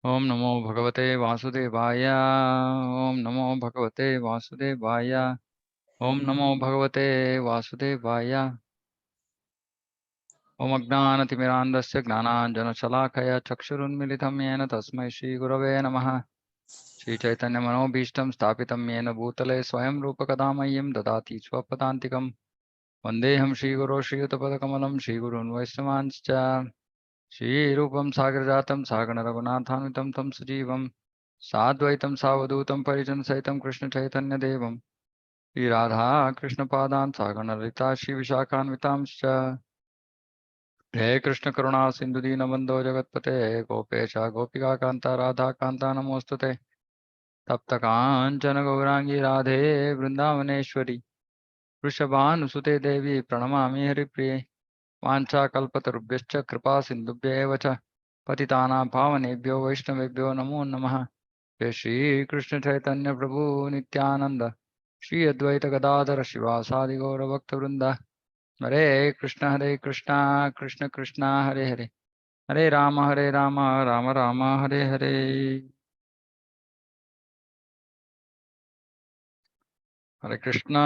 ओम नमो भगवते वासुदेवाय। ओम नमो भगवते वासुदेवाय। ओम नमो भगवते वासुदेवाय। ओम अज्ञानतिमिरान्धस्य ज्ञानाञ्जनशलाकया चक्षुरुन्मिलितं येन तस्मै श्रीगुरवे नमः। श्रीचैतन्यमनोभीष्टं स्थापितं येन भूतले स्वयं रूपकदा मह्यं ददाति स्वपदान्तिकं। वन्देऽहं श्रीगुरो श्रीयुतपदकमलं श्रीगुरून् वैष्णवांश्च। श्रीरूपं सागरजातं सागररघुनाथान्वितं तं सजीवं साद्वैतं सावधूतं परिजनसहितं कृष्णचैतन्यदेवं श्रीराधा कृष्णपादान् सागरललिता श्रीविशाखान्वितांश्च। हे कृष्ण करुणा सिंधु दीनबंधो जगत्पते गोपेश गोपिकान्ता राधाकान्ता नमोस्तुते। तप्त काञ्चन गौरांगी राधे वृंदावनेश्वरी वृषभानुसुते देवी प्रणमामि हरिप्रिये। वाञ्छाकल्पतरुभ्यश्च कृपा सिन्धुभ्य एव च पतितानां पावनेभ्यो वैष्णवेभ्यो नमो नमः। जय श्री कृष्ण चैतन्य प्रभु नित्यानंद श्री अद्वैत गदाधर शिवासादि गौरभक्तवृंद। हरे कृष्णा कृष्ण कृष्णा हरे हरे हरे राम राम राम हरे हरे। हरे कृष्णा।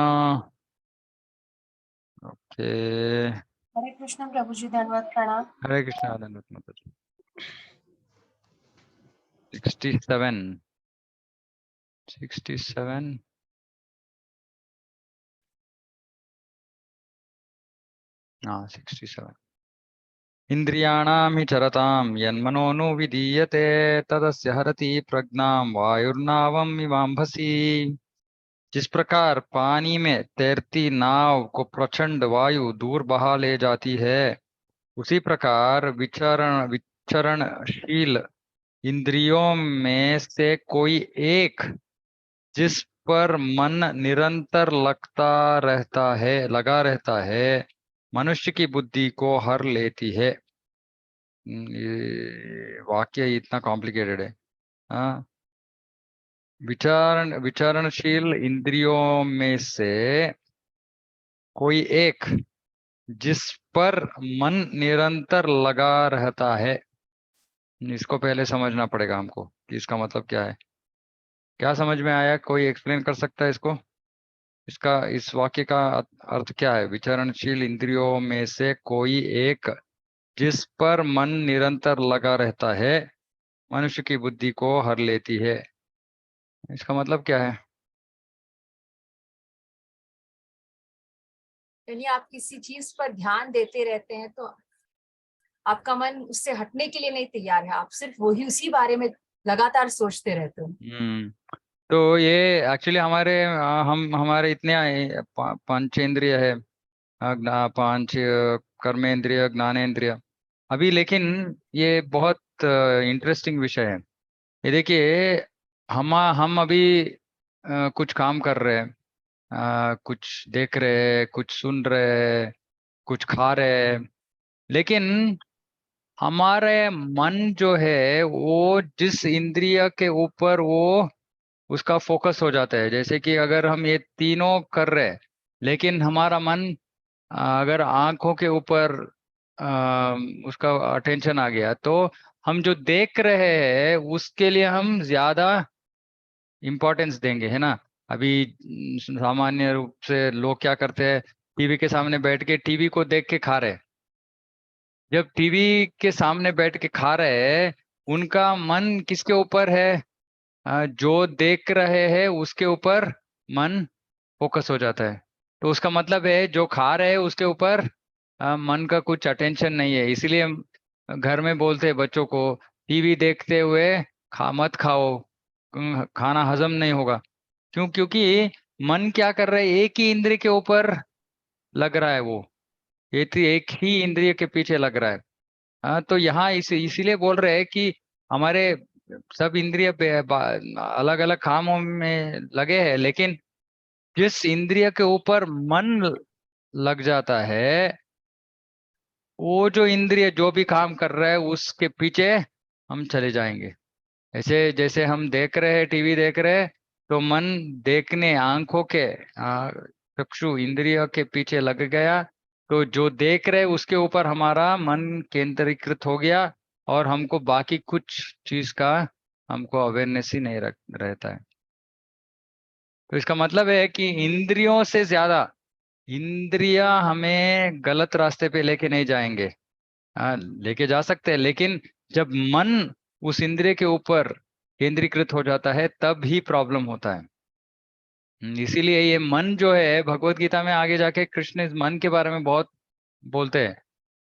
ओके। हरे कृष्ण प्रभु जी, धन्यवाद, प्रणाम। हरे कृष्णा धन्यवाद माता जी। 67 67 हाँ 67। इन्द्रियाणां हि चरतां यन्मनोनुविधीयते तदस्य हरति प्रज्ञां वायुर्नावम् इवाम्भसि। जिस प्रकार पानी में तैरती नाव को प्रचंड वायु दूर बहा ले जाती है, उसी प्रकार विचरणशील इंद्रियों में से कोई एक जिस पर मन निरंतर लगा रहता है, मनुष्य की बुद्धि को हर लेती है। ये वाक्य इतना कॉम्प्लिकेटेड है। हाँ, विचारणशील इंद्रियों में से कोई एक जिस पर मन निरंतर लगा रहता है। इसको पहले समझना पड़ेगा हमको कि इसका मतलब क्या है। क्या समझ में आया? कोई एक्सप्लेन कर सकता है इसको? इसका इस वाक्य का अर्थ क्या है? विचरणशील इंद्रियों में से कोई एक जिस पर मन निरंतर लगा रहता है, मनुष्य की बुद्धि को हर लेती है। इसका मतलब क्या है? यानी आप किसी चीज पर ध्यान देते रहते हैं तो आपका मन उससे हटने के लिए नहीं तैयार है, आप सिर्फ वही उसी बारे में लगातार सोचते रहते हो। तो ये एक्चुअली हमारे इतने पंचेंद्रिय है। पांच कर्मेंद्रिय ज्ञानेंद्रिय अभी, लेकिन ये बहुत इंटरेस्टिंग विषय है। ये देखिए, हम अभी कुछ काम कर रहे हैं, कुछ देख रहे हैं, कुछ सुन रहे हैं, कुछ खा रहे हैं, लेकिन हमारे मन जो है वो जिस इंद्रिय के ऊपर वो उसका फोकस हो जाता है। जैसे कि अगर हम ये तीनों कर रहे हैं, लेकिन हमारा मन अगर आंखों के ऊपर उसका अटेंशन आ गया, तो हम जो देख रहे हैं उसके लिए हम ज्यादा इम्पोर्टेंस देंगे, है ना। अभी सामान्य रूप से लोग क्या करते हैं, टीवी के सामने बैठ के टीवी को देख के खा रहे हैं। जब टीवी के सामने बैठ के खा रहे हैं, उनका मन किसके ऊपर है? जो देख रहे हैं उसके ऊपर मन फोकस हो जाता है। तो उसका मतलब है जो खा रहे हैं उसके ऊपर मन का कुछ अटेंशन नहीं है। इसलिए हम घर में बोलते हैं बच्चों को, टीवी देखते हुए मत खाओ, खाना हजम नहीं होगा। क्यों? क्योंकि मन क्या कर रहा है, एक ही इंद्रिय के ऊपर लग रहा है। वो एक ही इंद्रिय के पीछे लग रहा है। हाँ, तो यहाँ इसीलिए बोल रहे हैं कि हमारे सब इंद्रिय अलग अलग कामों में लगे हैं, लेकिन जिस इंद्रिय के ऊपर मन लग जाता है, वो जो इंद्रिय जो भी काम कर रहा है उसके पीछे हम चले जाएंगे। ऐसे जैसे हम देख रहे हैं, टीवी देख रहे हैं, तो मन देखने आंखों के चक्षु इंद्रिय के पीछे लग गया, तो जो देख रहे उसके ऊपर हमारा मन केंद्रीकृत हो गया, और हमको बाकी कुछ चीज का हमको अवेयरनेस ही नहीं रहता है। तो इसका मतलब है कि इंद्रियों से ज्यादा इंद्रिया हमें गलत रास्ते पे लेके नहीं जाएंगे। हाँ, लेके जा सकते हैं, लेकिन जब मन उस इंद्रिय के ऊपर केंद्रीकृत हो जाता है तब ही प्रॉब्लम होता है। इसीलिए ये मन जो है, भगवत गीता में आगे जाके कृष्ण इस मन के बारे में बहुत बोलते हैं।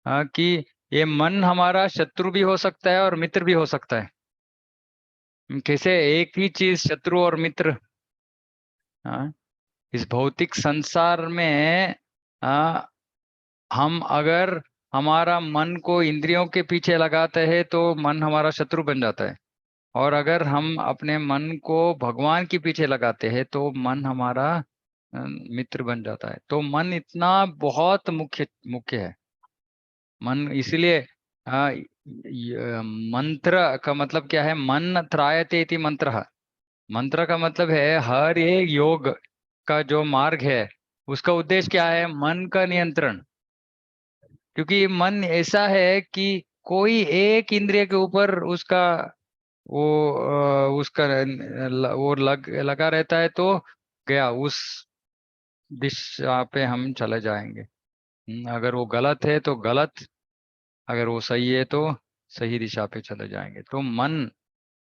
हाँ, कि ये मन हमारा शत्रु भी हो सकता है और मित्र भी हो सकता है। कैसे एक ही चीज शत्रु और मित्र। हाँ, इस भौतिक संसार में हम अगर हमारा मन को इंद्रियों के पीछे लगाते हैं तो मन हमारा शत्रु बन जाता है, और अगर हम अपने मन को भगवान के पीछे लगाते हैं तो मन हमारा मित्र बन जाता है। तो मन इतना बहुत मुख्य मुख्य है। मन इसीलिए मंत्र का मतलब क्या है? मन त्रायते इति मंत्र। मंत्र का मतलब है हर एक योग का जो मार्ग है उसका उद्देश्य क्या है? मन का नियंत्रण। क्योंकि मन ऐसा है कि कोई एक इंद्रिय के ऊपर उसका वो उसका वो लगा रहता है तो गया, उस दिशा पे हम चले जाएंगे। अगर वो गलत है तो गलत, अगर वो सही है तो सही दिशा पे चले जाएंगे। तो मन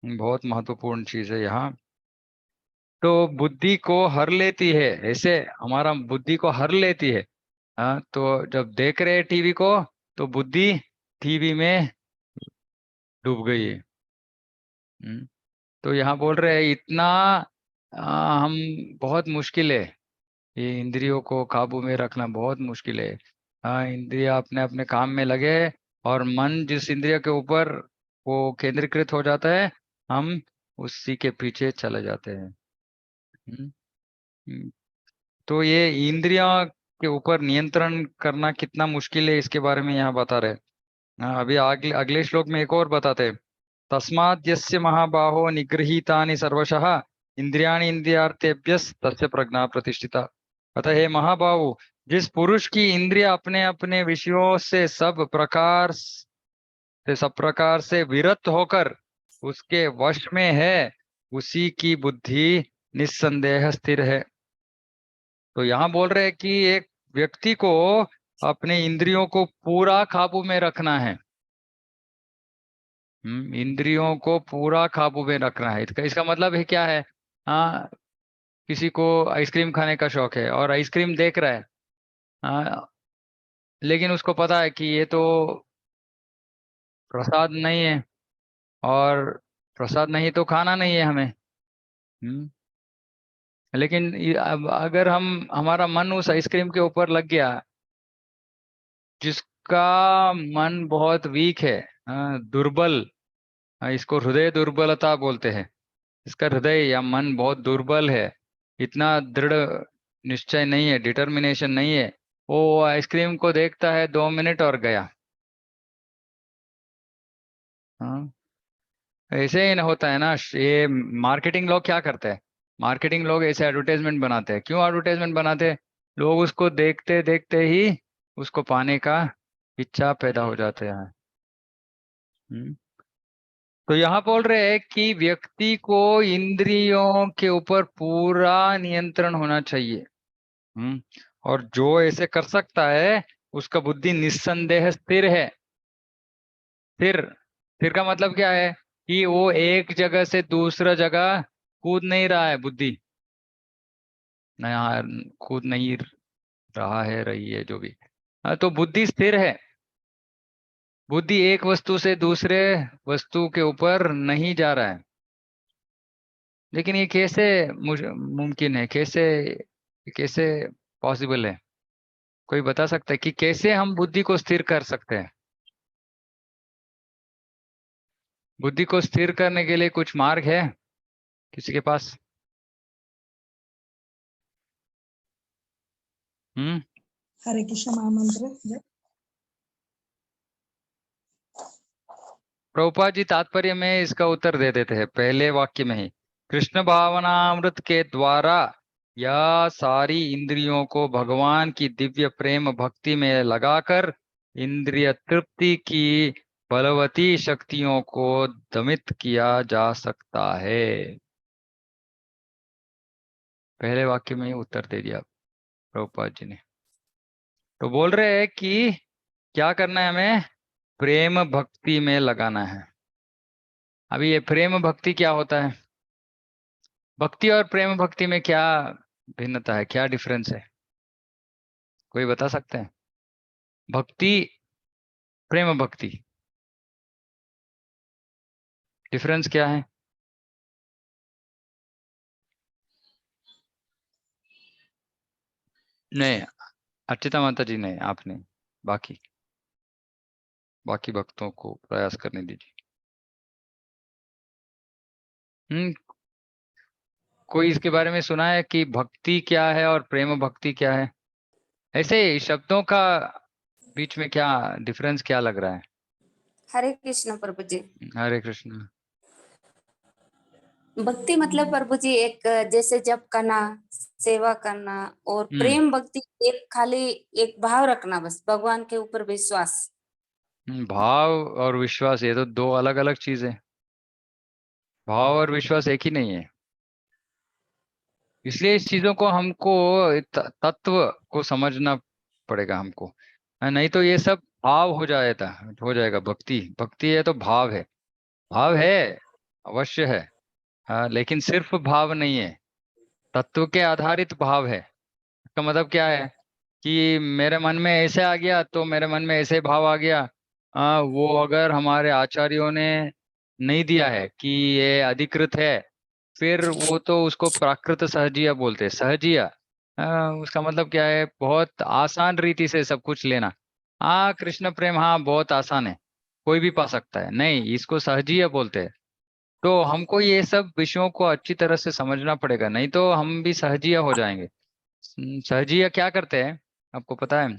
बहुत महत्वपूर्ण चीज है यहाँ। तो बुद्धि को हर लेती है, ऐसे हमारा बुद्धि को हर लेती है। हाँ, तो जब देख रहे हैं टीवी को तो बुद्धि टीवी में डूब गई है। तो यहाँ बोल रहे हैं इतना हम बहुत मुश्किल है, ये इंद्रियों को काबू में रखना बहुत मुश्किल है। हाँ, इंद्रिय अपने अपने काम में लगे और मन जिस इंद्रिय के ऊपर वो केंद्रीकृत हो जाता है, हम उसी के पीछे चले जाते हैं। हम्म, हम्म। तो ये इंद्रियों के ऊपर नियंत्रण करना कितना मुश्किल है इसके बारे में यहाँ बता रहे हैं। हाँ, अभी अगले अगले श्लोक में एक और बताते हैं। तस्माद् यस्य महाबाहो निगृहीतानि सर्वशः इंद्रियाणि इंद्रियार्थेभ्यस् तस्य प्रज्ञा प्रतिष्ठिता। अतः हे महाबाहु, जिस पुरुष की इंद्रिय अपने अपने विषयों से सब प्रकार से विरत होकर उसके वश में है, उसी की बुद्धि निस्संदेह स्थिर है। तो यहाँ बोल रहे हैं कि एक व्यक्ति को अपने इंद्रियों को पूरा काबू में रखना है। इंद्रियों को पूरा काबू में रखना है। इसका मतलब है क्या है? हाँ, किसी को आइसक्रीम खाने का शौक है और आइसक्रीम देख रहा है। हाँ, लेकिन उसको पता है कि ये तो प्रसाद नहीं है, और प्रसाद नहीं तो खाना नहीं है हमें। हम्म लेकिन अब अगर हमारा मन उस आइसक्रीम के ऊपर लग गया, जिसका मन बहुत वीक है, दुर्बल, इसको हृदय दुर्बलता बोलते हैं। इसका हृदय या मन बहुत दुर्बल है, इतना दृढ़ निश्चय नहीं है, डिटर्मिनेशन नहीं है। वो आइसक्रीम को देखता है 2 मिनट और गया। हाँ, ऐसे ही ना होता है ना। ये मार्केटिंग लोग क्या करते हैं? मार्केटिंग लोग ऐसे एडवर्टाइजमेंट बनाते हैं। क्यों एडवर्टाइजमेंट बनाते हैं? लोग उसको देखते देखते ही उसको पाने का इच्छा पैदा हो जाते हैं। हम्म। तो यहाँ बोल रहे हैं कि व्यक्ति को इंद्रियों के ऊपर पूरा नियंत्रण होना चाहिए। हम्म और जो ऐसे कर सकता है उसका बुद्धि निस्संदेह स्थिर है। स्थिर स्थिर का मतलब क्या है? कि वो एक जगह से दूसरा जगह कूद नहीं रहा है। बुद्धि नहीं, कूद नहीं रहा है, रही है, जो भी। हाँ, तो बुद्धि स्थिर है। बुद्धि एक वस्तु से दूसरे वस्तु के ऊपर नहीं जा रहा है। लेकिन ये कैसे मुमकिन है? कैसे कैसे पॉसिबल है? कोई बता सकता है कि कैसे हम बुद्धि को स्थिर कर सकते हैं? बुद्धि को स्थिर करने के लिए कुछ मार्ग है किसी के पास? हम्म हरे कृष्ण महामंत्र जप। प्रभुपाद जी तात्पर्य में इसका उत्तर दे देते हैं पहले वाक्य में ही। कृष्ण भावनामृत के द्वारा या सारी इंद्रियों को भगवान की दिव्य प्रेम भक्ति में लगाकर इंद्रिय तृप्ति की बलवती शक्तियों को दमित किया जा सकता है। पहले वाक्य में ही उत्तर दे दिया प्रभुपाद जी ने। तो बोल रहे हैं कि क्या करना है हमें, प्रेम भक्ति में लगाना है। अभी ये प्रेम भक्ति क्या होता है, भक्ति और प्रेम भक्ति में क्या भिन्नता है, क्या डिफरेंस है, कोई बता सकते हैं? भक्ति, प्रेम भक्ति, डिफरेंस क्या है? नहीं, अर्चिता माता जी नहीं, आपने, बाकी बाकी भक्तों को प्रयास करने दीजिए। कोई इसके बारे में सुना है कि भक्ति क्या है और प्रेम भक्ति क्या है? ऐसे शब्दों का बीच में क्या डिफरेंस क्या लग रहा है? हरे कृष्ण प्रभु जी। हरे कृष्ण। भक्ति मतलब प्रभु जी एक जैसे जप करना, सेवा करना, और प्रेम भक्ति एक खाली एक भाव रखना, बस भगवान के ऊपर विश्वास। भाव और विश्वास ये तो दो अलग अलग चीजें, भाव और विश्वास एक ही नहीं है। इसलिए इस चीजों को हमको तत्व को समझना पड़ेगा हमको, नहीं तो ये सब भाव हो जाएगा। भक्ति भक्ति है तो भाव है, भाव है अवश्य है, हाँ, लेकिन सिर्फ भाव नहीं है, तत्व के आधारित भाव है। इसका मतलब क्या है कि मेरे मन में ऐसे आ गया तो मेरे मन में ऐसे भाव आ गया, वो अगर हमारे आचार्यों ने नहीं दिया है कि ये अधिकृत है, फिर वो तो उसको प्राकृत सहजिया बोलते हैं। सहजिया उसका मतलब क्या है, बहुत आसान रीति से सब कुछ लेना। हाँ कृष्ण प्रेम, हाँ बहुत आसान है, कोई भी पा सकता है, नहीं, इसको सहजिया बोलते हैं। तो हमको ये सब विषयों को अच्छी तरह से समझना पड़ेगा, नहीं तो हम भी सहजिया हो जाएंगे। सहजिया क्या करते हैं आपको पता है?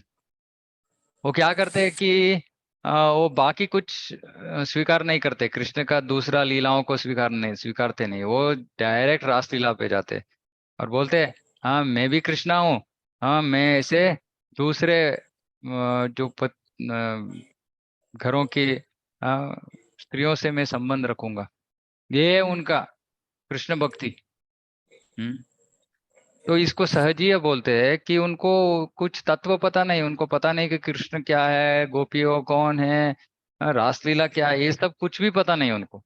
वो क्या करते हैं कि वो बाकी कुछ स्वीकार नहीं करते, कृष्ण का दूसरा लीलाओं को स्वीकारते नहीं, वो डायरेक्ट रासलीला पे जाते और बोलते हैं हाँ मैं भी कृष्णा हूँ, हाँ मैं ऐसे दूसरे जो घरों की स्त्रियों से मैं संबंध रखूंगा। ये है उनका कृष्ण भक्ति। हम्म तो इसको सहजीय बोलते हैं कि उनको कुछ तत्व पता नहीं, उनको पता नहीं कि कृष्ण क्या है, गोपियों कौन है, रासलीला क्या है, ये सब कुछ भी पता नहीं उनको।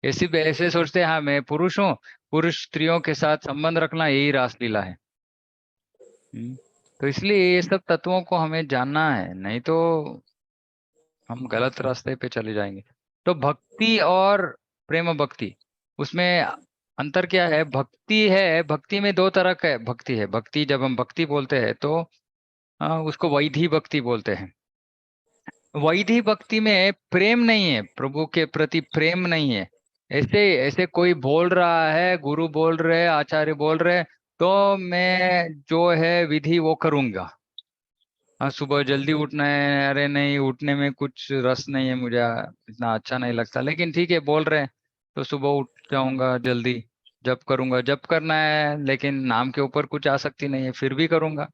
ऐसे ऐसे सोचते हैं हाँ मैं पुरुष हूँ, पुरुष स्त्रियों के साथ संबंध रखना यही रासलीला है। तो इसलिए ये सब तत्वों को हमें जानना है, नहीं तो हम गलत रास्ते पे चले जाएंगे। तो भक्ति और प्रेम भक्ति, उसमें अंतर क्या है? भक्ति है, भक्ति में दो तरह का भक्ति है। भक्ति जब हम भक्ति बोलते हैं तो उसको वैधी भक्ति बोलते हैं। वैधी भक्ति में प्रेम नहीं है, प्रभु के प्रति प्रेम नहीं है। ऐसे ऐसे कोई बोल रहा है, गुरु बोल रहे, आचार्य बोल रहे, तो मैं जो है विधि वो करूंगा। हाँ सुबह जल्दी उठना है, अरे नहीं उठने में कुछ रस नहीं है मुझे, इतना अच्छा नहीं लगता, लेकिन ठीक है बोल रहे हैं तो सुबह उठ जाऊंगा जल्दी, जप करूंगा, जप करना है लेकिन नाम के ऊपर कुछ आसक्ति नहीं है फिर भी करूंगा।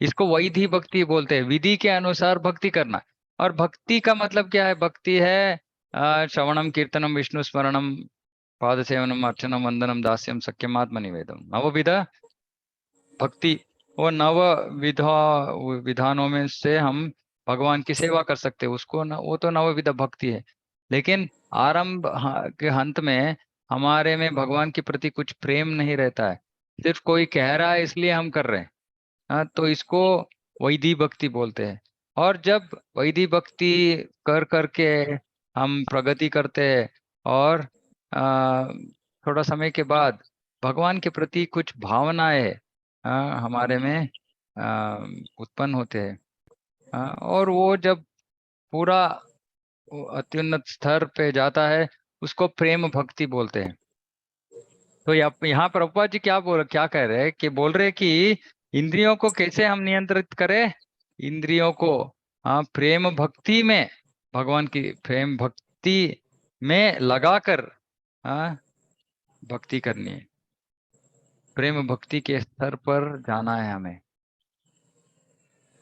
इसको वैधि भक्ति बोलते हैं, विधि के अनुसार भक्ति करना। और भक्ति का मतलब क्या है? भक्ति है श्रवणम कीर्तनम विष्णु स्मरणम पाद सेवनम अर्चनम वंदनम दास्यम सख्यमात्म निवेदम, नवविध भक्ति। वो नव विधा विधानों में से हम भगवान की सेवा कर सकते हैं, उसको वो तो नवविध भक्ति है। लेकिन आरंभ के अंत में हमारे में भगवान के प्रति कुछ प्रेम नहीं रहता है, सिर्फ कोई कह रहा है इसलिए हम कर रहे हैं। हाँ तो इसको वैधि भक्ति बोलते हैं। और जब वैधि भक्ति कर करके हम प्रगति करते हैं और थोड़ा समय के बाद भगवान के प्रति कुछ भावनाएं हमारे में उत्पन्न होते हैं, और वो जब पूरा वो अत्युन्नत स्तर पे जाता है उसको प्रेम भक्ति बोलते हैं। तो यहाँ प्रभुपाद जी क्या कह रहे हैं कि बोल रहे हैं कि इंद्रियों को कैसे हम नियंत्रित करें? इंद्रियों को प्रेम भक्ति में, भगवान की प्रेम भक्ति में लगाकर भक्ति करनी है। प्रेम भक्ति के स्तर पर जाना है हमें,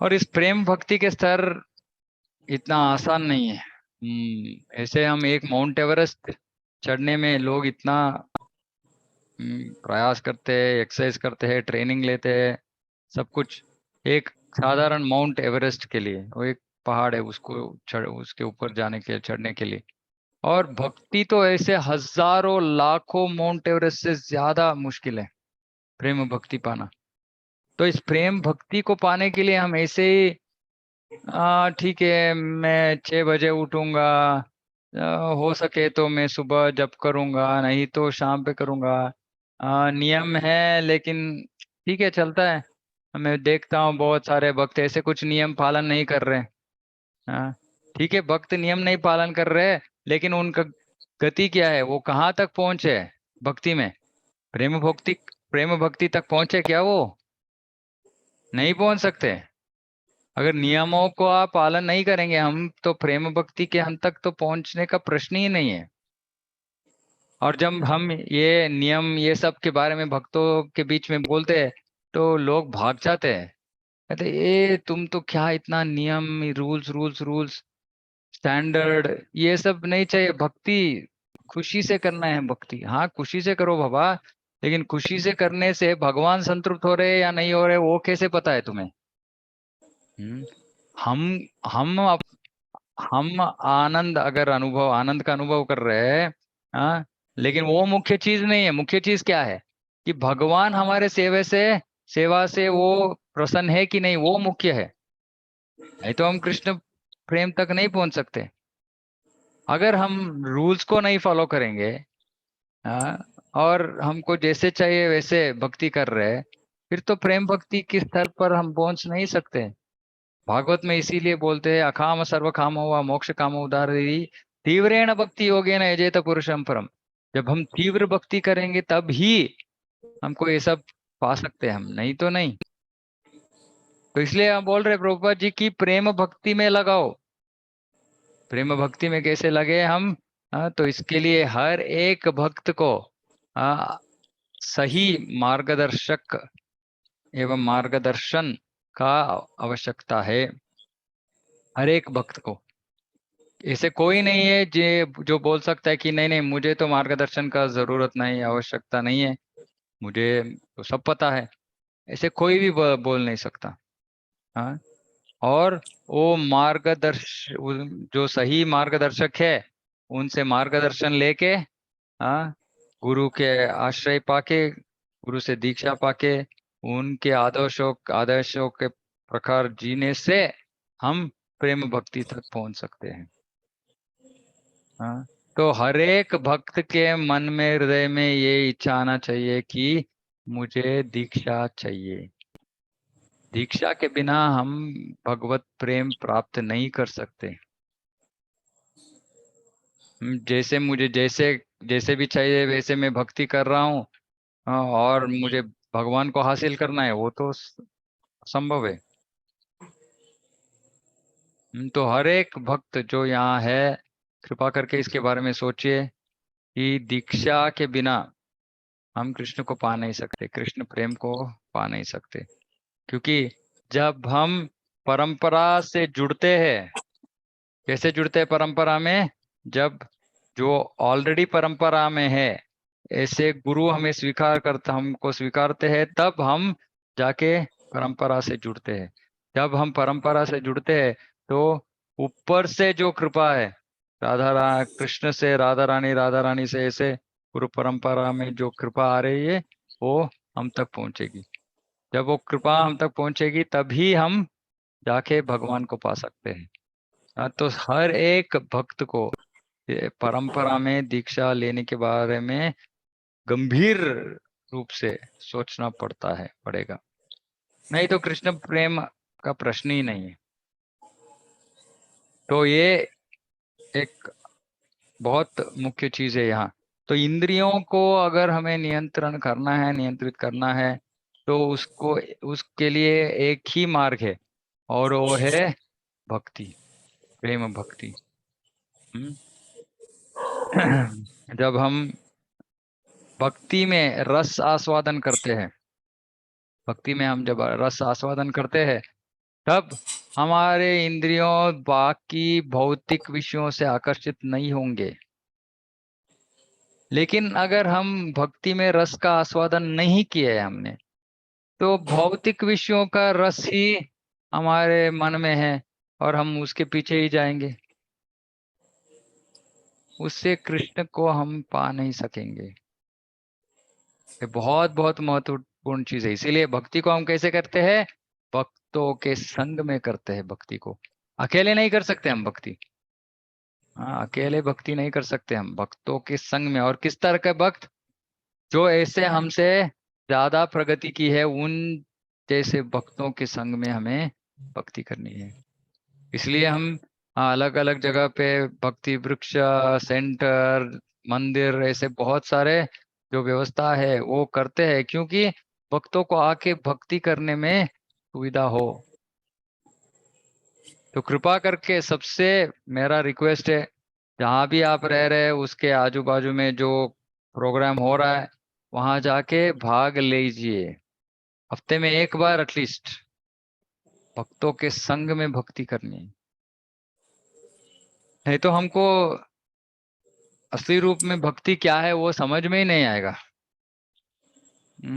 और इस प्रेम भक्ति के स्तर इतना आसान नहीं है। ऐसे हम एक माउंट एवरेस्ट चढ़ने में लोग इतना प्रयास करते हैं, एक्सरसाइज करते हैं, ट्रेनिंग लेते हैं, सब कुछ एक साधारण माउंट एवरेस्ट के लिए। वो एक पहाड़ है, उसको उसके ऊपर जाने के चढ़ने के लिए। और भक्ति तो ऐसे हजारों लाखों माउंट एवरेस्ट से ज्यादा मुश्किल है प्रेम भक्ति पाना। तो इस प्रेम भक्ति को पाने के लिए हम ऐसे ही ठीक है मैं 6 बजे उठूंगा, हो सके तो मैं सुबह जप करूंगा, नहीं तो शाम पे करूंगा, नियम है लेकिन ठीक है चलता है। मैं देखता हूँ बहुत सारे भक्त ऐसे कुछ नियम पालन नहीं कर रहे। हाँ ठीक है, भक्त नियम नहीं पालन कर रहे, लेकिन उनका गति क्या है, वो कहाँ तक पहुंचे भक्ति में? प्रेम भक्ति तक पहुंचे क्या? वो नहीं पहुंच सकते। अगर नियमों को आप पालन नहीं करेंगे, हम तो प्रेम भक्ति के अंत तक तो पहुंचने का प्रश्न ही नहीं है। और जब हम ये नियम ये सब के बारे में भक्तों के बीच में बोलते हैं तो लोग भाग जाते हैं, कहते ये तुम तो क्या इतना नियम, रूल्स रूल्स रूल्स, स्टैंडर्ड, ये सब नहीं चाहिए। भक्ति खुशी से करना है। भक्ति हाँ खुशी से करो बाबा, लेकिन खुशी से करने से भगवान संतुष्ट हो रहे या नहीं हो रहे वो कैसे पता है तुम्हें? हम्म, हम हम हम आनंद का अनुभव कर रहे हैं, हाँ, लेकिन वो मुख्य चीज नहीं है। मुख्य चीज क्या है कि भगवान हमारे सेवा से वो प्रसन्न है कि नहीं, वो मुख्य है। नहीं तो हम कृष्ण प्रेम तक नहीं पहुंच सकते। अगर हम रूल्स को नहीं फॉलो करेंगे, हाँ, और हमको जैसे चाहिए वैसे भक्ति कर रहे हैं, फिर तो प्रेम भक्ति के स्तर पर हम पहुंच नहीं सकते। भागवत में इसीलिए बोलते हैं अकाम सर्व काम हुआ मोक्ष काम उदारी तीव्रेण भक्ति योगेन यजेत पुरुषम परम। जब हम तीव्र भक्ति करेंगे तब ही हमको ये सब पा सकते हैं, हम नहीं तो नहीं। तो इसलिए हम बोल रहे प्रभुपाद जी की प्रेम भक्ति में लगाओ। प्रेम भक्ति में कैसे लगे हम? तो इसके लिए हर एक भक्त को सही मार्गदर्शक एवं मार्गदर्शन का आवश्यकता है। हर एक भक्त को ऐसे कोई नहीं है जो बोल सकता है कि नहीं नहीं मुझे तो मार्गदर्शन का जरूरत नहीं, आवश्यकता नहीं है, मुझे तो सब पता है। ऐसे कोई भी बोल नहीं सकता। हाँ, और वो जो सही मार्गदर्शक है उनसे मार्गदर्शन लेके, हाँ, गुरु के आश्रय पाके, गुरु से दीक्षा पाके, उनके आदर्शों के प्रकार जीने से हम प्रेम भक्ति तक पहुंच सकते हैं। हाँ, तो हर एक भक्त के मन में हृदय में ये इच्छा आना चाहिए कि मुझे दीक्षा चाहिए। दीक्षा के बिना हम भगवत प्रेम प्राप्त नहीं कर सकते। जैसे मुझे जैसे जैसे भी चाहिए वैसे मैं भक्ति कर रहा हूँ, और मुझे भगवान को हासिल करना है, वो तो संभव है। तो हर एक भक्त जो यहाँ है, कृपा करके इसके बारे में सोचिए कि दीक्षा के बिना हम कृष्ण को पा नहीं सकते, कृष्ण प्रेम को पा नहीं सकते। क्योंकि जब हम परंपरा से जुड़ते हैं, कैसे जुड़ते हैं परंपरा में? जब जो ऑलरेडी परंपरा में है ऐसे गुरु हमको स्वीकारते हैं, तब हम जाके परंपरा से जुड़ते हैं। जब हम परंपरा से जुड़ते हैं तो ऊपर से जो कृपा है, कृष्ण से राधा रानी से ऐसे गुरु परंपरा में जो कृपा आ रही है वो हम तक पहुंचेगी। जब वो कृपा हम तक पहुंचेगी तभी हम जाके भगवान को पा सकते हैं। तो हर एक भक्त को ये परंपरा में दीक्षा लेने के बारे में गंभीर रूप से सोचना पड़ेगा, नहीं तो कृष्ण प्रेम का प्रश्न ही नहीं है। तो ये एक बहुत मुख्य चीज है यहाँ। तो इंद्रियों को अगर हमें नियंत्रण करना है, नियंत्रित करना है, तो उसके लिए एक ही मार्ग है, और वो है भक्ति, प्रेम भक्ति। जब हम भक्ति में रस आस्वादन करते हैं, भक्ति में हम जब रस आस्वादन करते हैं तब हमारे इंद्रियों बाकी भौतिक विषयों से आकर्षित नहीं होंगे। लेकिन अगर हम भक्ति में रस का आस्वादन नहीं किया है हमने, तो भौतिक विषयों का रस ही हमारे मन में है और हम उसके पीछे ही जाएंगे। उससे कृष्ण को हम पा नहीं सकेंगे। ये बहुत बहुत महत्वपूर्ण चीज है। इसीलिए भक्ति को हम कैसे करते हैं? भक्तों के संग में करते हैं भक्ति को। अकेले नहीं कर सकते हम भक्ति। हाँ, अकेले भक्ति नहीं कर सकते हम, भक्तों के संग में। और किस तरह के भक्त? जो ऐसे हमसे ज्यादा प्रगति की है, उन जैसे भक्तों के संग में हमें भक्ति करनी है। इसलिए हम अलग अलग जगह पे भक्ति वृक्ष, सेंटर, मंदिर, ऐसे बहुत सारे जो व्यवस्था है वो करते हैं, क्योंकि भक्तों को आके भक्ति करने में सुविधा हो। तो कृपा करके सबसे मेरा रिक्वेस्ट है, जहाँ भी आप रह रहे हैं उसके आजू बाजू में जो प्रोग्राम हो रहा है वहां जाके भाग लीजिए। हफ्ते में एक बार एटलीस्ट भक्तों के संग में भक्ति करनी है। नहीं तो हमको असली रूप में भक्ति क्या है वो समझ में ही नहीं आएगा।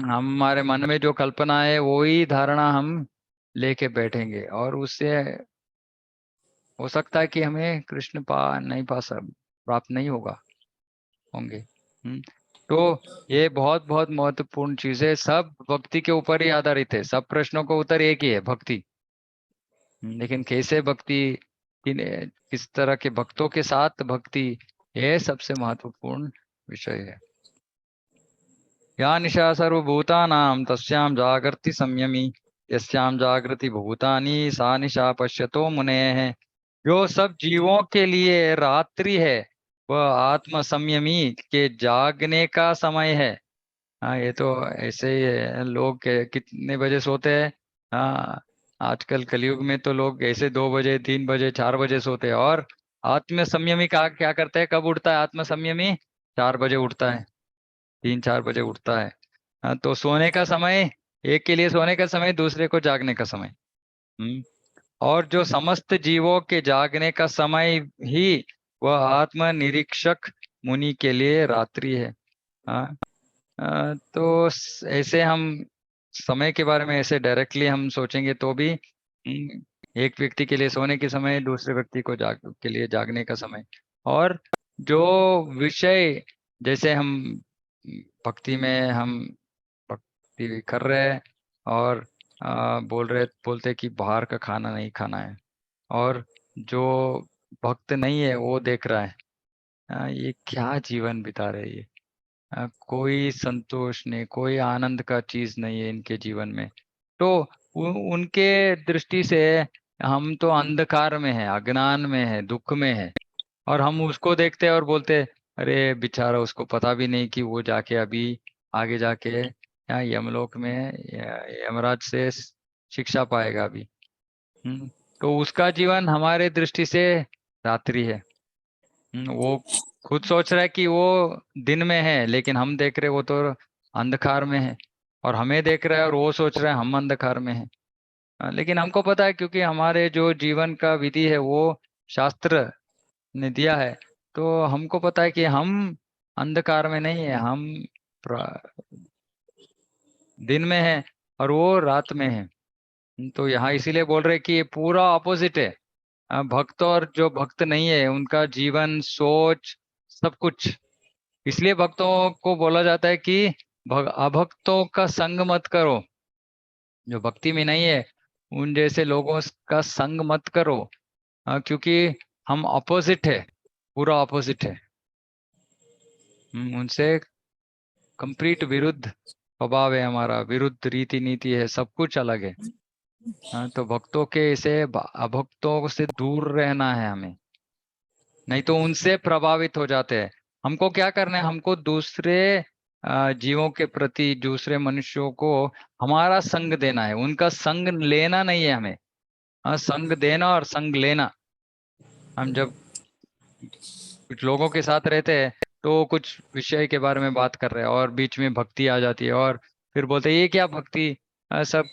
हमारे मन में जो कल्पना है वो ही धारणा हम लेके बैठेंगे, और उससे हो सकता है कि हमें कृष्ण प्राप्त नहीं होंगे। तो ये बहुत बहुत महत्वपूर्ण चीज है। सब भक्ति के ऊपर ही आधारित है। सब प्रश्नों का उत्तर एक ही है, भक्ति। लेकिन कैसे भक्ति, किस तरह के भक्तों के साथ भक्ति, ये सबसे महत्वपूर्ण विषय है। या निशा सर्वभूतानां तस्यां जागर्ति संयमी, यस्यां जागृति भूतानि सा निशा पश्यतो मुनेः। जो सब जीवों के लिए रात्रि है वह आत्म संयमी के जागने का समय है। हाँ, ये तो ऐसे ही है। लोग कितने बजे सोते हैं? हाँ, आजकल कलयुग में तो लोग ऐसे 2 बजे 3 बजे 4 बजे सोते हैं। और आत्म संयमी का क्या करते हैं? कब उठता है आत्म संयमी? 4 बजे उठता है, 3-4 बजे उठता है। हाँ, तो सोने का समय, एक के लिए सोने का समय, दूसरे को जागने का समय। और जो समस्त जीवों के जागने का समय ही वह आत्म निरीक्षक मुनि के लिए रात्रि है। हाँ, तो ऐसे हम समय के बारे में ऐसे डायरेक्टली हम सोचेंगे तो भी एक व्यक्ति के लिए सोने के समय, दूसरे व्यक्ति को के लिए जागने का समय। और जो विषय, जैसे हम भक्ति में हम भक्ति कर रहे हैं और बोलते कि बाहर का खाना नहीं खाना है, और जो भक्त नहीं है वो देख रहा है ये क्या जीवन बिता रहे हैं ये, कोई संतोष नहीं, कोई आनंद का चीज नहीं है इनके जीवन में। तो उनके दृष्टि से हम तो अंधकार में है, अज्ञान में है, दुख में है, और हम उसको देखते हैं और बोलते अरे बेचारा, उसको पता भी नहीं कि वो जाके अभी आगे जाके यहाँ यमलोक में यमराज से शिक्षा पाएगा अभी। तो उसका जीवन हमारे दृष्टि से रात्रि है। वो खुद सोच रहा है कि वो दिन में है, लेकिन हम देख रहे वो तो अंधकार में है। और हमें देख रहा है और वो सोच रहा है हम अंधकार में है। लेकिन हमको पता है, क्योंकि हमारे जो जीवन का विधि है वो शास्त्र ने दिया है। तो हमको पता है कि हम अंधकार में नहीं है, हम दिन में है और वो रात में है। तो यहाँ इसीलिए बोल रहे कि ये पूरा ऑपोजिट है। भक्त और जो भक्त नहीं है उनका जीवन, सोच, सब कुछ। इसलिए भक्तों को बोला जाता है कि अभक्तों का संग मत करो। जो भक्ति में नहीं है उन जैसे लोगों का संग मत करो, क्योंकि हम ऑपोजिट है, पूरा ऑपोजिट है। उनसे कंप्लीट विरुद्ध स्वभाव है हमारा, विरुद्ध रीति नीति है, सब कुछ अलग है। तो भक्तों के ऐसे अभक्तों से दूर रहना है हमें, नहीं तो उनसे प्रभावित हो जाते हैं। हमको क्या करना है? हमको दूसरे जीवों के प्रति, दूसरे मनुष्यों को हमारा संग देना है, उनका संग लेना नहीं है हमें। संग देना और संग लेना। हम जब कुछ लोगों के साथ रहते हैं तो कुछ विषय के बारे में बात कर रहे हैं और बीच में भक्ति आ जाती है, और फिर बोलते हैं ये क्या भक्ति, सब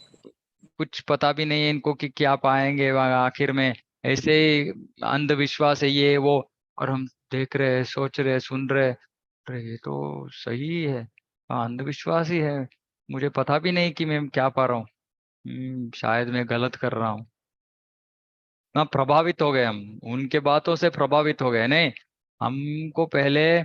कुछ पता भी नहीं है इनको कि क्या पाएंगे आखिर में, ऐसे ही अंधविश्वास है ये वो, और हम देख रहे, सोच रहे, सुन रहे, अरे ये तो सही है, अंधविश्वास ही है, मुझे पता भी नहीं कि मैं क्या पा रहा हूँ, शायद मैं गलत कर रहा हूँ। ना प्रभावित हो गए हम, उनके बातों से प्रभावित हो गए। नहीं, हमको पहले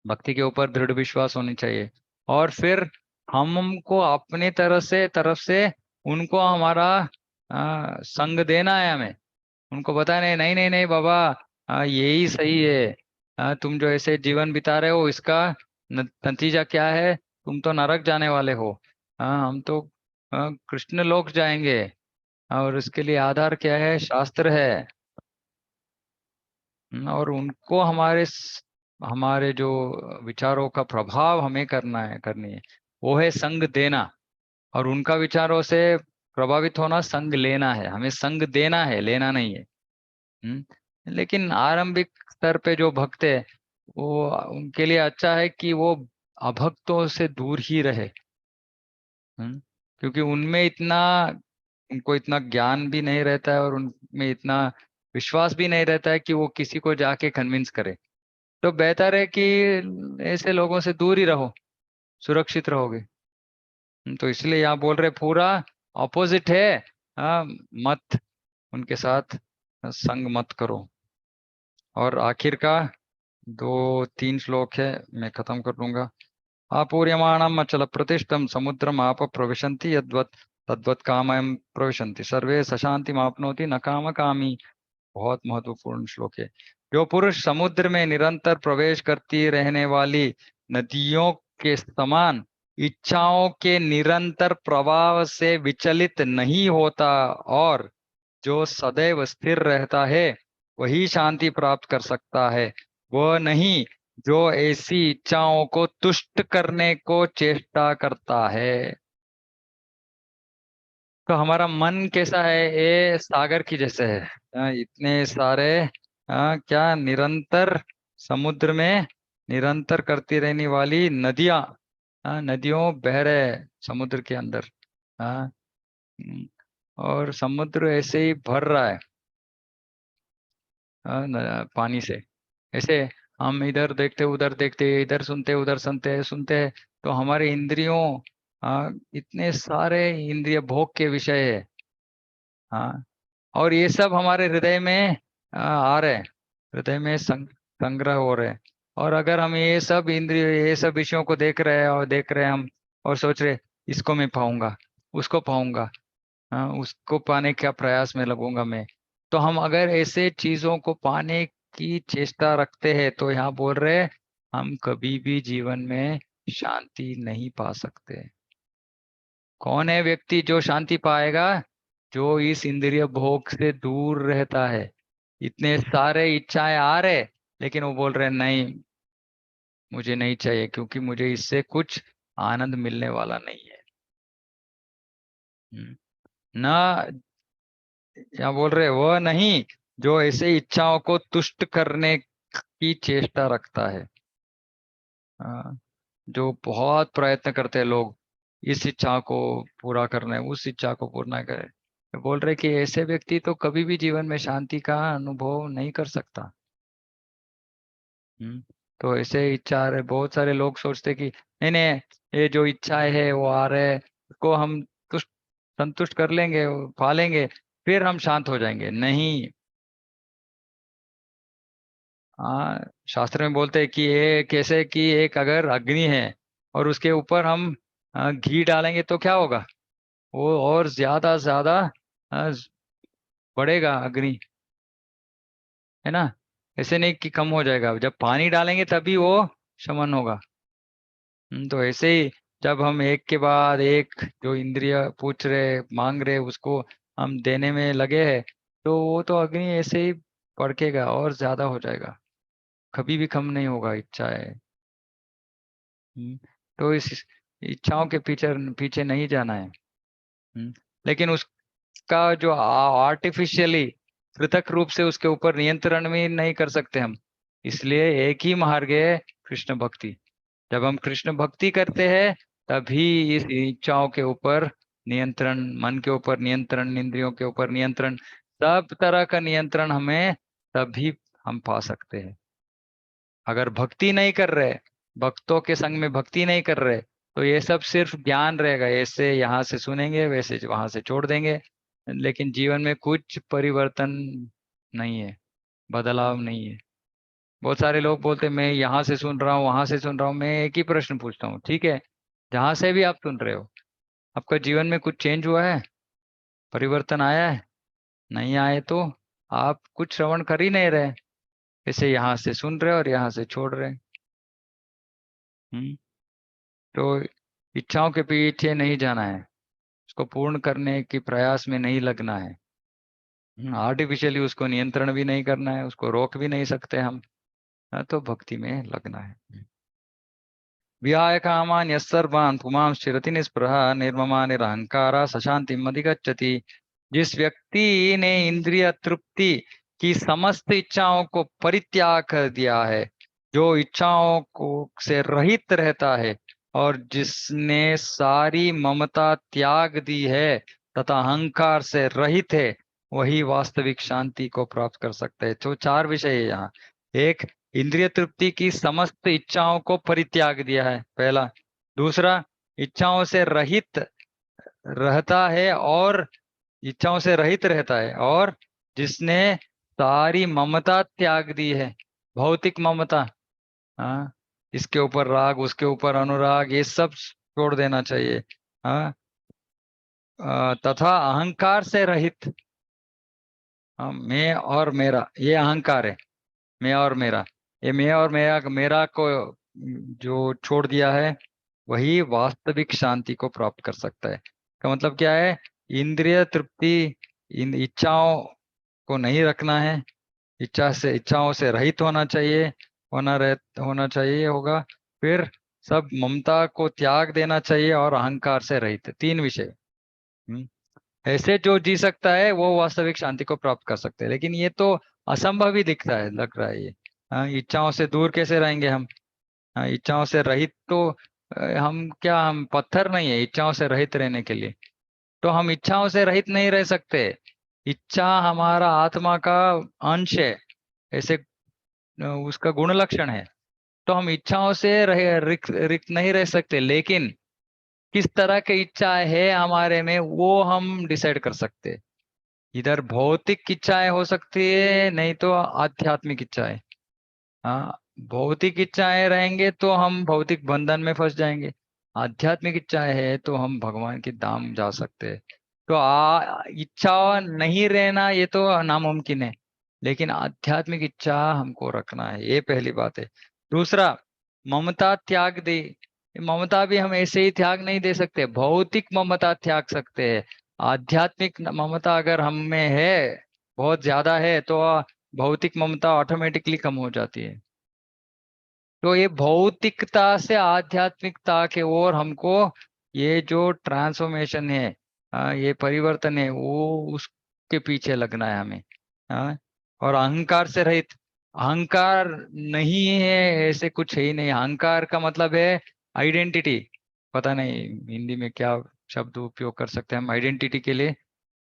भक्ति के ऊपर दृढ़ विश्वास होनी चाहिए, और फिर हमको अपनी तरफ से उनको हमारा संग देना है। हमें उनको बताना है, नहीं नहीं नहीं बाबा, यही सही है, तुम जो ऐसे जीवन बिता रहे हो इसका नतीजा क्या है, तुम तो नरक जाने वाले हो, हम तो कृष्ण लोक जाएंगे, और इसके लिए आधार क्या है, शास्त्र है। और उनको हमारे जो विचारों का प्रभाव हमें करनी है, वो है संग देना, और उनका विचारों से प्रभावित होना संग लेना है। हमें संग देना है, लेना नहीं है। लेकिन आरंभिक स्तर पे जो भक्त है, वो उनके लिए अच्छा है कि वो अभक्तों से दूर ही रहे, क्योंकि उनको इतना ज्ञान भी नहीं रहता है, और उनमें इतना विश्वास भी नहीं रहता है कि वो किसी को जाके कन्विंस करे। तो बेहतर है कि ऐसे लोगों से दूर ही रहो, सुरक्षित रहोगे। तो इसलिए यहाँ बोल रहे पूरा ऑपोजिट है, मत उनके साथ संग मत करो। और आखिर का 2-3 श्लोक है, मैं खत्म कर दूंगा। आपूर्यमाणम अचल प्रतिष्ठम समुद्रम आप प्रविशन्ति यद्वत् तद्वत् कामयम प्रविशन्ति सर्वे सशांतिम आपनोति न काम कामी। बहुत महत्वपूर्ण श्लोक है। जो पुरुष समुद्र में निरंतर प्रवेश करती रहने वाली नदियों के समान इच्छाओं के निरंतर प्रवाह से विचलित नहीं होता और जो सदैव स्थिर रहता है, वही शांति प्राप्त कर सकता है। वह नहीं जो ऐसी इच्छाओं को तुष्ट करने को चेष्टा करता है। तो हमारा मन कैसा है, ये सागर की जैसे है, इतने सारे क्या निरंतर समुद्र में निरंतर करती रहने वाली नदियां, नदियों बह रहे समुद्र के अंदर, और समुद्र ऐसे ही भर रहा है पानी से। ऐसे हम इधर देखते उधर देखते, इधर सुनते उधर सुनते हैं, तो हमारे इंद्रियों, इतने सारे इंद्रिय भोग के विषय है, हाँ, और ये सब हमारे हृदय में आ रहे हैं, हृदय में संग्रह हो रहे हैं। और अगर हम ये सब इंद्रिय, ये सब विषयों को देख रहे हैं हम, और सोच रहे इसको मैं पाऊंगा, उसको पाऊंगा, उसको पाने का प्रयास में लगूंगा मैं, तो हम अगर ऐसे चीजों को पाने की चेष्टा रखते हैं, तो यहाँ बोल रहे हैं हम कभी भी जीवन में शांति नहीं पा सकते। कौन है व्यक्ति जो शांति पाएगा? जो इस इंद्रिय भोग से दूर रहता है। इतने सारे इच्छाएं आ रहे, लेकिन वो बोल रहे नहीं, मुझे नहीं चाहिए, क्योंकि मुझे इससे कुछ आनंद मिलने वाला नहीं है। ना, क्या बोल रहे, वो नहीं जो ऐसे इच्छाओं को तुष्ट करने की चेष्टा रखता है। जो बहुत प्रयत्न करते हैं लोग, इस इच्छा को पूरा करना है, उस इच्छा को पूर्ण करें, तो बोल रहे कि ऐसे व्यक्ति तो कभी भी जीवन में शांति का अनुभव नहीं कर सकता। तो ऐसे इच्छा आ रहे, बहुत सारे लोग सोचते कि नहीं नहीं, ये जो इच्छाएं है वो आ रहे हैं, उसको हम संतुष्ट कर लेंगे, पा लेंगे, फिर हम शांत हो जाएंगे। नहीं, शास्त्र में बोलते हैं कि ये कैसे कि एक अगर अग्नि है और उसके ऊपर हम घी डालेंगे तो क्या होगा, वो और ज्यादा ज्यादा अ, बढ़ेगा अग्नि, है ना। ऐसे नहीं कि कम हो जाएगा, जब पानी डालेंगे तभी वो शमन होगा। तो ऐसे ही जब हम एक के बाद एक जो इंद्रिय पूछ रहे, मांग रहे, उसको हम देने में लगे हैं, तो वो तो अग्नि ऐसे ही भड़केगा और ज्यादा हो जाएगा, कभी भी कम नहीं होगा इच्छा है। तो इस इच्छाओं के पीछे पीछे नहीं जाना है। लेकिन उसका जो आर्टिफिशियली पृथक रूप से उसके ऊपर नियंत्रण भी नहीं कर सकते हम, इसलिए एक ही मार्ग है, कृष्ण भक्ति। जब हम कृष्ण भक्ति करते हैं, तभी इस इच्छाओं के ऊपर नियंत्रण, मन के ऊपर नियंत्रण, इंद्रियों के ऊपर नियंत्रण, सब तरह का नियंत्रण हमें तभी हम पा सकते हैं। अगर भक्ति नहीं कर रहे, भक्तों के संग में भक्ति नहीं कर रहे, तो ये सब सिर्फ ज्ञान रहेगा, ऐसे यहाँ से सुनेंगे वैसे वहां से छोड़ देंगे, लेकिन जीवन में कुछ परिवर्तन नहीं है, बदलाव नहीं है। बहुत सारे लोग बोलते हैं मैं यहाँ से सुन रहा हूँ, वहां से सुन रहा हूँ। मैं एक ही प्रश्न पूछता हूँ, ठीक है, जहां से भी आप सुन रहे हो, आपका जीवन में कुछ चेंज हुआ है, परिवर्तन आया है? नहीं आए तो आप कुछ श्रवण कर ही नहीं रहे, जैसे यहाँ से सुन रहे और यहाँ से छोड़ रहे। तो इच्छाओं के पीछे नहीं जाना है, उसको पूर्ण करने के प्रयास में नहीं लगना है, आर्टिफिशियली उसको नियंत्रण भी नहीं करना है, उसको रोक भी नहीं सकते हम। तो भक्ति में लगना है। विहाय कामान् यस्सर्वान् पुमांश्चिरति निस्पृहा निर्ममा निरहंकारा सशांतिम् अधिगच्छति। जिस व्यक्ति ने इंद्रिय तृप्ति की समस्त इच्छाओं को परित्याग कर दिया है, जो इच्छाओं को से रहित रहता है और जिसने सारी ममता त्याग दी है तथा अहंकार से रहित है, वही वास्तविक शांति को प्राप्त कर सकते हैं। तो चार विषय है यहाँ। एक, इंद्रिय तृप्ति की समस्त इच्छाओं को परित्याग दिया है, पहला। दूसरा, इच्छाओं से रहित रहता है और इच्छाओं से रहित रहता है, और जिसने सारी ममता त्याग दी है, भौतिक ममता, हाँ, इसके ऊपर राग, उसके ऊपर अनुराग, ये सब छोड़ देना चाहिए। हाँ, तथा अहंकार से रहित, हाँ, मैं और मेरा, ये अहंकार है, मैं और मेरा, ये मैं और मेरा को जो छोड़ दिया है, वही वास्तविक शांति को प्राप्त कर सकता है। का मतलब क्या है? इंद्रिय तृप्ति, इन इच्छाओं को नहीं रखना है, इच्छाओं से रहित होना चाहिए, होना चाहिए होगा। फिर सब ममता को त्याग देना चाहिए और अहंकार से रहित, तीन विषय। ऐसे जो जी सकता है वो वास्तविक शांति को प्राप्त कर सकते हैं। लेकिन ये तो असंभव ही दिखता है, लग रहा है ये। इच्छाओं से दूर कैसे रहेंगे हम? इच्छाओं से रहित तो हम क्या, हम पत्थर नहीं है इच्छाओं से रहित रहने के लिए? तो हम इच्छाओं से रहित नहीं रह सकते। इच्छा हमारा आत्मा का अंश है, ऐसे उसका गुण लक्षण है। तो हम इच्छाओं से रिक्त नहीं रह सकते, लेकिन किस तरह की इच्छा है हमारे में वो हम डिसाइड कर सकते हैं। इधर भौतिक इच्छाएं हो सकती है, नहीं तो आध्यात्मिक इच्छाएं। हाँ, भौतिक इच्छाएं रहेंगे तो हम भौतिक बंधन में फंस जाएंगे, आध्यात्मिक इच्छाएं है तो हम भगवान के धाम जा सकते हैं। तो इच्छा नहीं रहना ये तो नामुमकिन है, लेकिन आध्यात्मिक इच्छा हमको रखना है, ये पहली बात है। दूसरा, ममता त्याग दे। ममता भी हम ऐसे ही त्याग नहीं दे सकते, भौतिक ममता त्याग सकते हैं। आध्यात्मिक ममता अगर हम में है, बहुत ज्यादा है, तो भौतिक ममता ऑटोमेटिकली कम हो जाती है। तो ये भौतिकता से आध्यात्मिकता के ओर हमको ये जो ट्रांसफॉर्मेशन है, ये परिवर्तन है, वो उसके पीछे लगना है हमें। और अहंकार से रहित, अहंकार नहीं है ऐसे कुछ है ही नहीं। अहंकार का मतलब है आइडेंटिटी, पता नहीं हिंदी में क्या शब्द उपयोग कर सकते हैं हम आइडेंटिटी के लिए।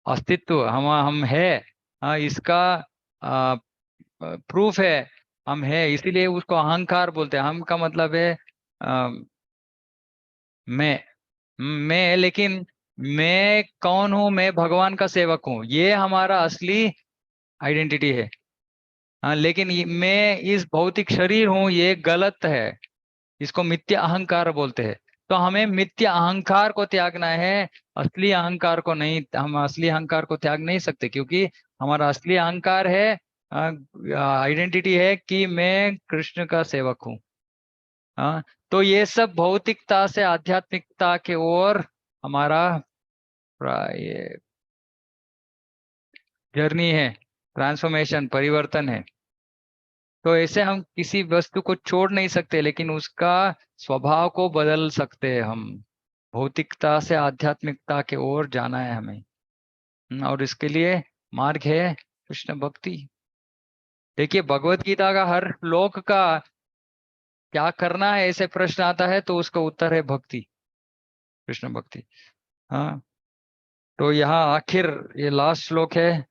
अस्तित्व, हम है, इसका प्रूफ है, हम है, इसीलिए उसको अहंकार बोलते हैं। हम का मतलब है मैं, लेकिन मैं कौन हूं? मैं भगवान का सेवक हूं, ये हमारा असली आइडेंटिटी है। लेकिन मैं इस भौतिक शरीर हूं, ये गलत है, इसको मिथ्या अहंकार बोलते हैं। तो हमें मिथ्या अहंकार को त्यागना है, असली अहंकार को नहीं। हम असली अहंकार को त्याग नहीं सकते, क्योंकि हमारा असली अहंकार है, आइडेंटिटी है कि मैं कृष्ण का सेवक हूँ। तो ये सब भौतिकता से आध्यात्मिकता के ओर हमारा ये जर्नी है, ट्रांसफॉर्मेशन, परिवर्तन है। तो ऐसे हम किसी वस्तु को छोड़ नहीं सकते, लेकिन उसका स्वभाव को बदल सकते हैं हम। भौतिकता से आध्यात्मिकता के ओर जाना है हमें, और इसके लिए मार्ग है कृष्ण भक्ति। देखिए, भगवत गीता का हर श्लोक का क्या करना है ऐसे प्रश्न आता है, तो उसका उत्तर है भक्ति, कृष्ण भक्ति। हाँ, तो यहाँ आखिर ये लास्ट श्लोक है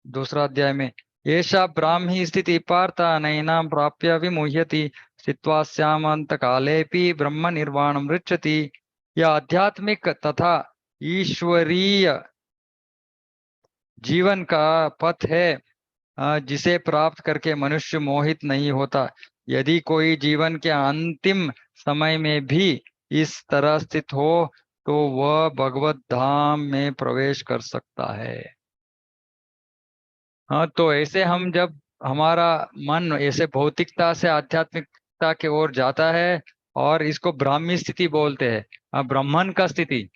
दूसरा अध्याय में, एषा ब्राह्मी स्थिति पार्थ नैनां प्राप्य विमुह्यति स्थित्वा स्यामंत कालेपि ब्रह्म निर्वाणं ऋच्छति। यह आध्यात्मिक तथा ईश्वरीय जीवन का पथ है जिसे प्राप्त करके मनुष्य मोहित नहीं होता। यदि कोई जीवन के अंतिम समय में भी इस तरह स्थित हो तो वह भगवत धाम में प्रवेश कर सकता है। हाँ, तो ऐसे हम जब हमारा मन ऐसे भौतिकता से आध्यात्मिकता की ओर जाता है, और इसको ब्राह्मी स्थिति बोलते हैं, ब्राह्मण का स्थिति,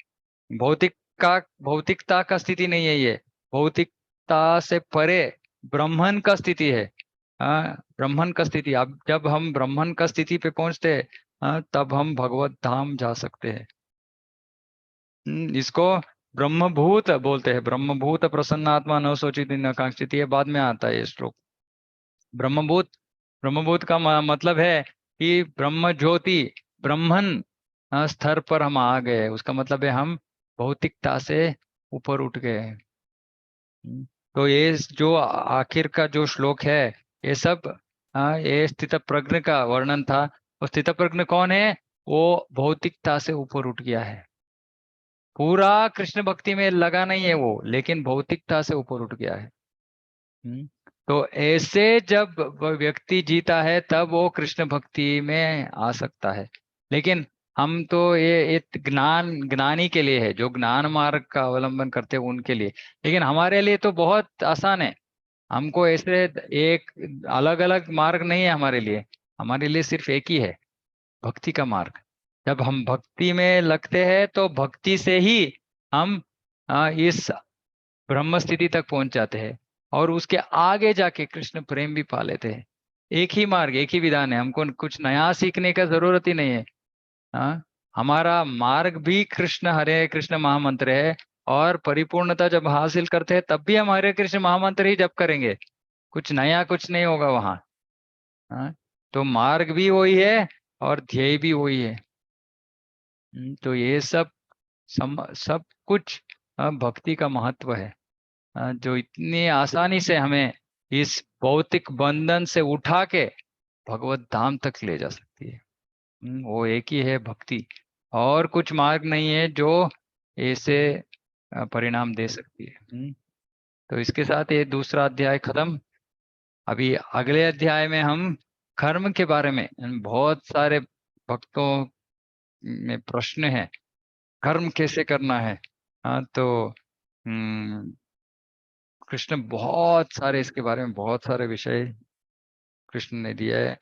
भौतिकता का स्थिति नहीं है ये, भौतिकता से परे ब्राह्मण का स्थिति है। ब्राह्मण का स्थिति, अब जब हम ब्राह्मण का स्थिति पे पहुंचते हैं तब हम भगवत धाम जा सकते हैं। इसको ब्रह्मभूत बोलते हैं, ब्रह्मभूत प्रसन्नात्मा न सोचित न कांक्षित, ये बाद में आता है ये श्लोक। ब्रह्मभूत का मतलब है कि ब्रह्म ज्योति, ब्रह्मन स्तर पर हम आ गए, उसका मतलब है हम भौतिकता से ऊपर उठ गए। तो ये जो आखिर का जो श्लोक है ये सब ये स्थित प्रज्ञ का वर्णन था। और स्थित प्रज्ञ कौन है? वो भौतिकता से ऊपर उठ गया है, पूरा कृष्ण भक्ति में लगा नहीं है वो, लेकिन भौतिकता से ऊपर उठ गया है। तो ऐसे जब व्यक्ति जीता है तब वो कृष्ण भक्ति में आ सकता है। लेकिन हम तो ये ज्ञानी के लिए है, जो ज्ञान मार्ग का अवलंबन करते हैं उनके लिए। लेकिन हमारे लिए तो बहुत आसान है, हमको ऐसे एक अलग अलग मार्ग नहीं है हमारे लिए सिर्फ एक ही है, भक्ति का मार्ग। जब हम भक्ति में लगते हैं तो भक्ति से ही हम इस ब्रह्म स्थिति तक पहुंच जाते हैं, और उसके आगे जाके कृष्ण प्रेम भी पा लेते हैं। एक ही मार्ग, एक ही विधान है, हमको कुछ नया सीखने का जरूरत ही नहीं है। हमारा मार्ग भी कृष्ण हरे कृष्ण महामंत्र है, और परिपूर्णता जब हासिल करते हैं तब भी हम हरे कृष्ण महामंत्र ही जप करेंगे, कुछ नया कुछ नहीं होगा वहां। तो मार्ग भी वही है और ध्येय भी वही है। तो ये सब कुछ भक्ति का महत्व है, जो इतनी आसानी से हमें इस भौतिक बंधन से उठा के भगवत धाम तक ले जा सकती है। वो एक ही है भक्ति, और कुछ मार्ग नहीं है जो ऐसे परिणाम दे सकती है। तो इसके साथ ये दूसरा अध्याय खत्म। अभी अगले अध्याय में हम कर्म के बारे में, बहुत सारे भक्तों में प्रश्न है, कर्म कैसे करना है। तो कृष्ण बहुत सारे इसके बारे में बहुत सारे विषय कृष्ण ने दिया है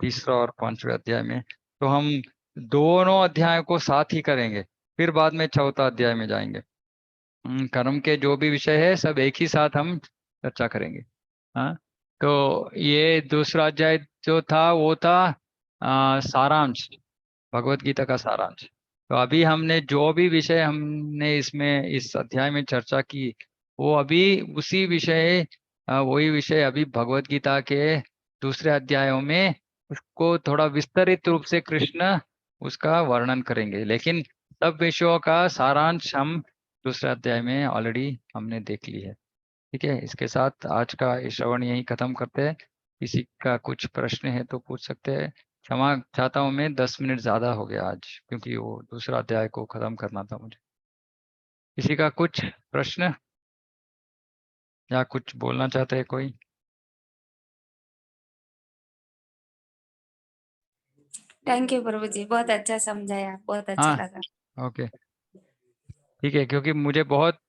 तीसरा और पांचवें अध्याय में। तो हम दोनों अध्यायों को साथ ही करेंगे, फिर बाद में चौथा अध्याय में जाएंगे। कर्म के जो भी विषय है सब एक ही साथ हम चर्चा करेंगे। तो ये दूसरा अध्याय जो था वो था सारांश, भगवत गीता का सारांश। तो अभी हमने जो भी विषय हमने इसमें इस अध्याय में चर्चा की, वो अभी उसी विषय वही विषय अभी भगवत गीता के दूसरे अध्यायों में उसको थोड़ा विस्तरित रूप से कृष्ण उसका वर्णन करेंगे। लेकिन सब विषयों का सारांश हम दूसरे अध्याय में ऑलरेडी हमने देख ली है। ठीक है, इसके साथ आज का श्रवण यही खत्म करते हैं। किसी का कुछ प्रश्न है तो पूछ सकते हैं। क्षमा चाहता हूँ, मैं 10 मिनट ज्यादा हो गया आज, क्योंकि वो दूसरा अध्याय को खत्म करना था मुझे। किसी का कुछ प्रश्न या कुछ बोलना चाहते हैं कोई? थैंक यू प्रभु जी, बहुत अच्छा समझाया, बहुत अच्छा हाँ, लगा। ओके, ठीक है। क्योंकि मुझे बहुत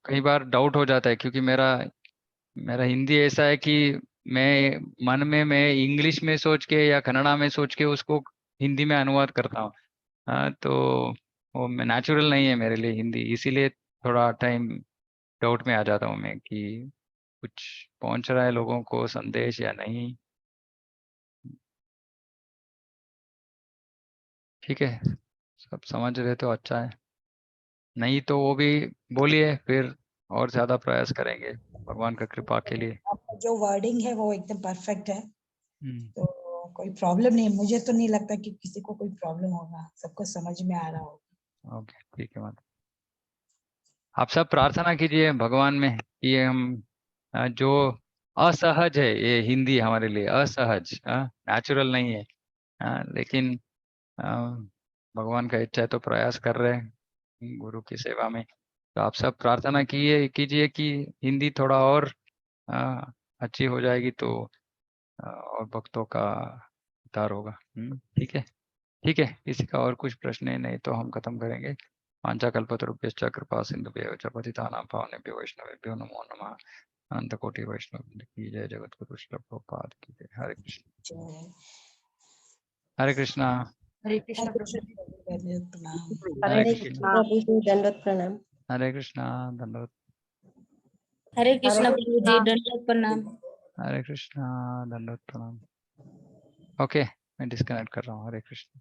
कई बार डाउट हो जाता है, क्योंकि मेरा हिंदी ऐसा है कि मैं मन में मैं इंग्लिश में सोच के या कन्नड़ा में सोच के उसको हिंदी में अनुवाद करता हूँ। तो वो मैं नेचुरल नहीं है मेरे लिए हिंदी, इसीलिए थोड़ा टाइम डाउट में आ जाता हूँ मैं कि कुछ पहुंच रहा है लोगों को संदेश या नहीं। ठीक है, सब समझ रहे तो अच्छा है, नहीं तो वो भी बोलिए, फिर और ज्यादा प्रयास करेंगे भगवान का कृपा के लिए। आपका जो वर्डिंग है वो एकदम परफेक्ट है, हम्म, तो कोई प्रॉब्लम नहीं, मुझे तो नहीं लगता कि किसी को कोई प्रॉब्लम होगा, सबको समझ में आ रहा होगा। ओके, ठीक है। आप सब प्रार्थना कीजिए भगवान में कि हम जो असहज है, ये हिंदी हमारे लिए असहज, नेचुरल नहीं है, लेकिन भगवान का इच्छा है तो प्रयास कर रहे हैं गुरु की सेवा में। तो आप सब प्रार्थना कीजिए कि हिंदी थोड़ा और अच्छी हो जाएगी तो और भक्तों का उद्धार होगा। ठीक है, ठीक है। किसी का और कुछ प्रश्न है? नहीं तो हम खत्म करेंगे। वाञ्छाकल्पतरुभ्यश्च कृपा सिन्धुभ्यः च पतितानां पावनेभ्यो वैष्णवेभ्यो नमो नमः। अनंत कोटि वैष्णव की जय, जगत गुरु श्रील प्रभुपाद की जय। हरे कृष्ण, हरे कृष्णा, हरे कृष्ण प्रभु जी। प्रणाम। हरे हरे कृष्ण, कृष्ण प्रभु जी, दंडवत प्रणाम। हरे कृष्णा, धन्यवाद। हरे कृष्ण प्रभु जी, दंडवत प्रणाम। हरे कृष्णा, धन्यवाद, प्रणाम। ओके, मैं डिस्कनेक्ट कर रहा हूँ। हरे कृष्ण।